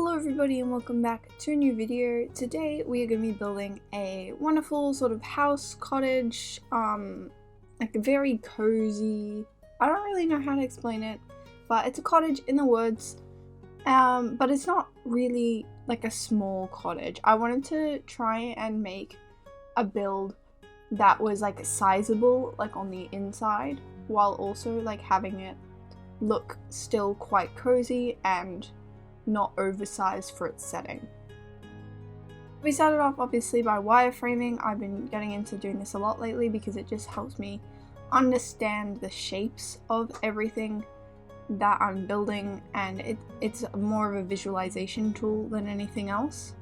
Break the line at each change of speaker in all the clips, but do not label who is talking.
Hello everybody and welcome back to a new video. Today we are going to be building a wonderful sort of house, cottage, like a very cozy, I don't really know how to explain it, but it's a cottage in the woods, but it's not really like a small cottage. I wanted to try and make a build that was like sizable, like on the inside, while also like having it look still quite cozy and not oversized for its setting. We started off obviously by wireframing. I've been getting into doing this a lot lately because it just helps me understand the shapes of everything that I'm building, and it's more of a visualization tool than anything else.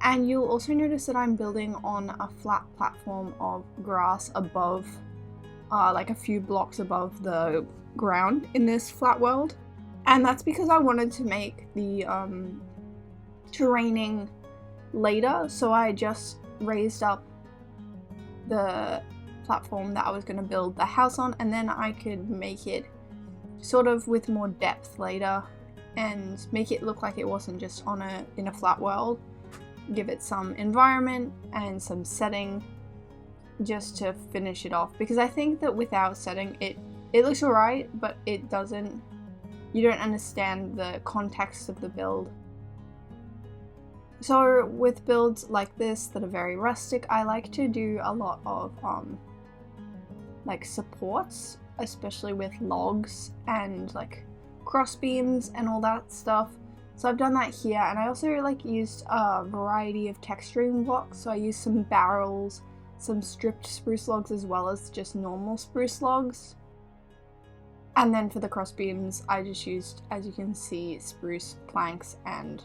And you'll also notice that I'm building on a flat platform of grass above, like a few blocks above the ground in this flat world. And that's because I wanted to make the terraining later, so I just raised up the platform that I was going to build the house on, and then I could make it sort of with more depth later and make it look like it wasn't just in a flat world. Give it some environment and some setting just to finish it off, because I think that without setting it looks alright, but you don't understand the context of the build. So with builds like this that are very rustic, I like to do a lot of like supports, especially with logs and like cross beams and all that stuff. So I've done that here, and I also like used a variety of texturing blocks. So I used some barrels, some stripped spruce logs, as well as just normal spruce logs. And then for the cross beams, I just used, as you can see, spruce planks and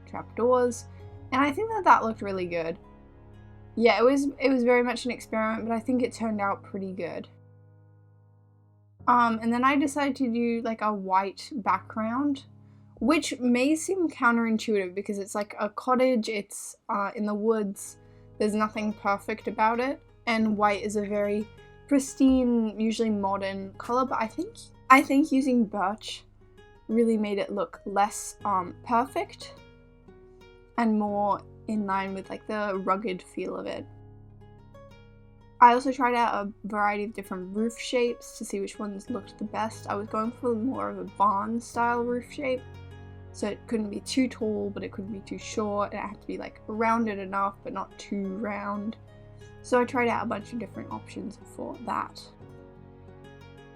trapdoors, and I think that looked really good. Yeah, it was very much an experiment, but I think it turned out pretty good. And then I decided to do like a white background, which may seem counterintuitive because it's like a cottage, it's in the woods, there's nothing perfect about it, and white is a very pristine, usually modern color, but I think using birch really made it look less perfect and more in line with like the rugged feel of it. I also tried out a variety of different roof shapes to see which ones looked the best. I was going for more of a barn style roof shape, so it couldn't be too tall but it couldn't be too short, and it had to be like rounded enough but not too round. So I tried out a bunch of different options for that.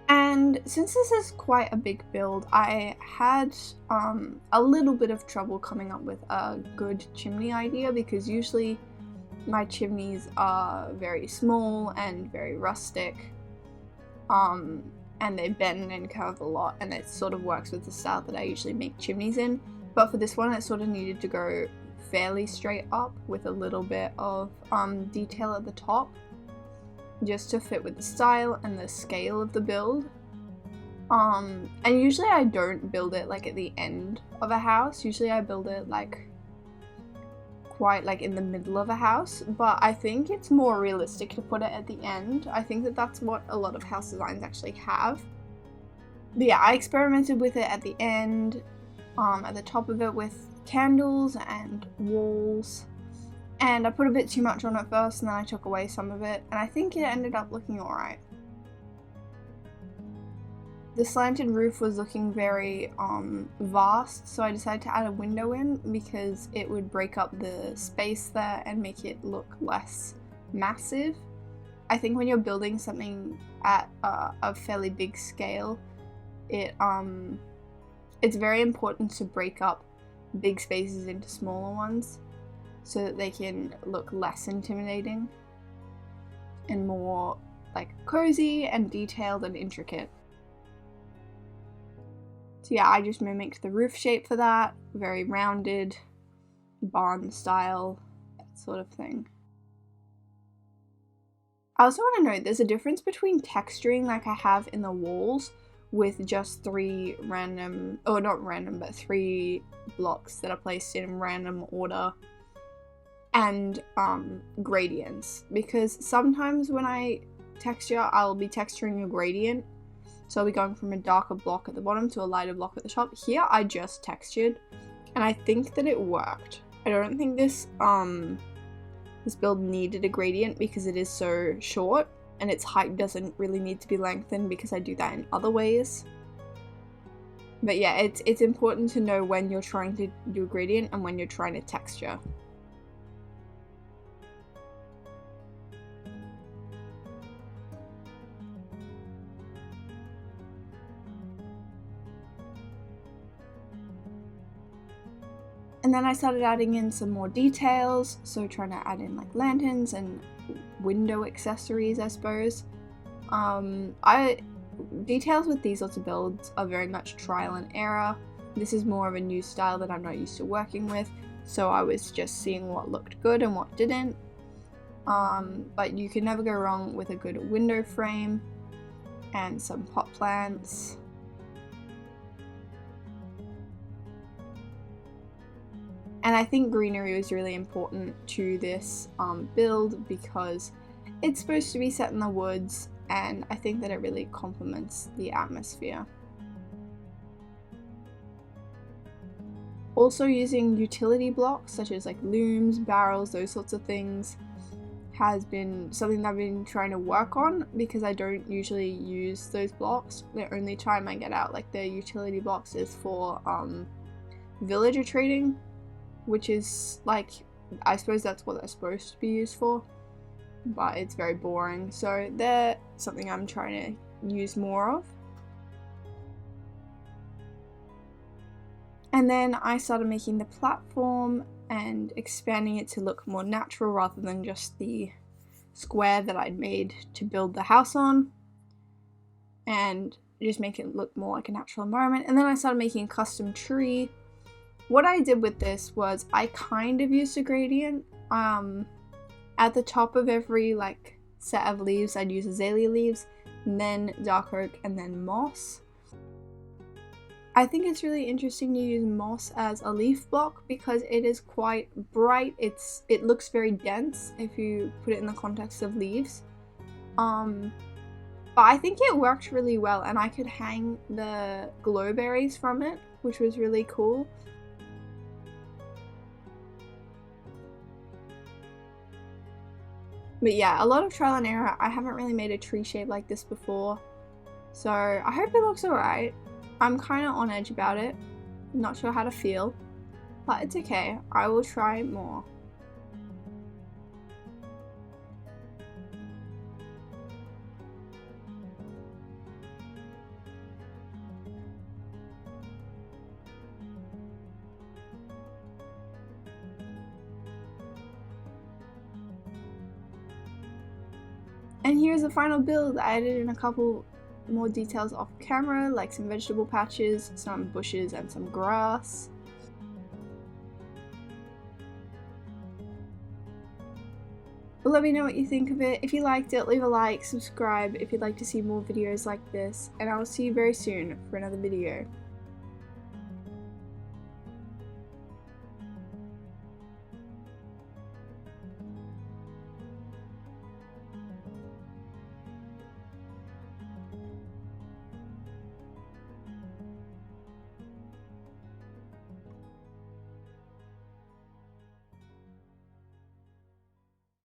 And since this is quite a big build, I had a little bit of trouble coming up with a good chimney idea, because usually my chimneys are very small and very rustic, and they bend and curve a lot, and it sort of works with the style that I usually make chimneys in. But for this one, it sort of needed to go fairly straight up with a little bit of detail at the top, just to fit with the style and the scale of the build. And usually I don't build it like at the end of a house. Usually I build it like quite like in the middle of a house, but I think it's more realistic to put it at the end. I think that that's what a lot of house designs actually have. But yeah, I experimented with it at the end, at the top of it with candles and walls, and I put a bit too much on it first, and then I took away some of it, and I think it ended up looking alright. The slanted roof was looking very vast, so I decided to add a window in because it would break up the space there and make it look less massive. I think when you're building something at a fairly big scale, it's very important to break up big spaces into smaller ones so that they can look less intimidating and more like cozy and detailed and intricate. So yeah, I just mimicked the roof shape for that, very rounded, barn style, that sort of thing. I also want to note there's a difference between texturing like I have in the walls with just three blocks that are placed in random order, and gradients, because sometimes when I texture, I'll be texturing a gradient, so I'll be going from a darker block at the bottom to a lighter block at the top. Here I just textured, and I think that it worked. I don't think this build needed a gradient because it is so short, and its height doesn't really need to be lengthened because I do that in other ways. But yeah, it's important to know when you're trying to do a gradient and when you're trying to texture. And then I started adding in some more details, so trying to add in like lanterns and window accessories, I suppose. Details with these sorts of builds are very much trial and error. This is more of a new style that I'm not used to working with, so I was just seeing what looked good and what didn't. But you can never go wrong with a good window frame and some pot plants. And I think greenery was really important to this build because it's supposed to be set in the woods, and I think that it really complements the atmosphere. Also, using utility blocks such as like looms, barrels, those sorts of things has been something that I've been trying to work on because I don't usually use those blocks. The only time I get out like the utility blocks is for villager trading, which is like, I suppose that's what they're supposed to be used for, but it's very boring, so they're something I'm trying to use more of. And then I started making the platform and expanding it to look more natural rather than just the square that I'd made to build the house on, and just make it look more like a natural environment. And then I started making a custom tree. What I did with this was I kind of used a gradient. At the top of every like set of leaves, I'd use azalea leaves, and then dark oak, and then moss. I think it's really interesting to use moss as a leaf block because it is quite bright. It looks very dense if you put it in the context of leaves. But I think it worked really well, and I could hang the glowberries from it, which was really cool. But yeah, a lot of trial and error. I haven't really made a tree shape like this before, so I hope it looks alright. I'm kind of on edge about it, not sure how to feel, but it's okay, I will try more. And here's the final build. I added in a couple more details off camera, like some vegetable patches, some bushes, and some grass. But let me know what you think of it. If you liked it, leave a like, subscribe if you'd like to see more videos like this, and I will see you very soon for another video.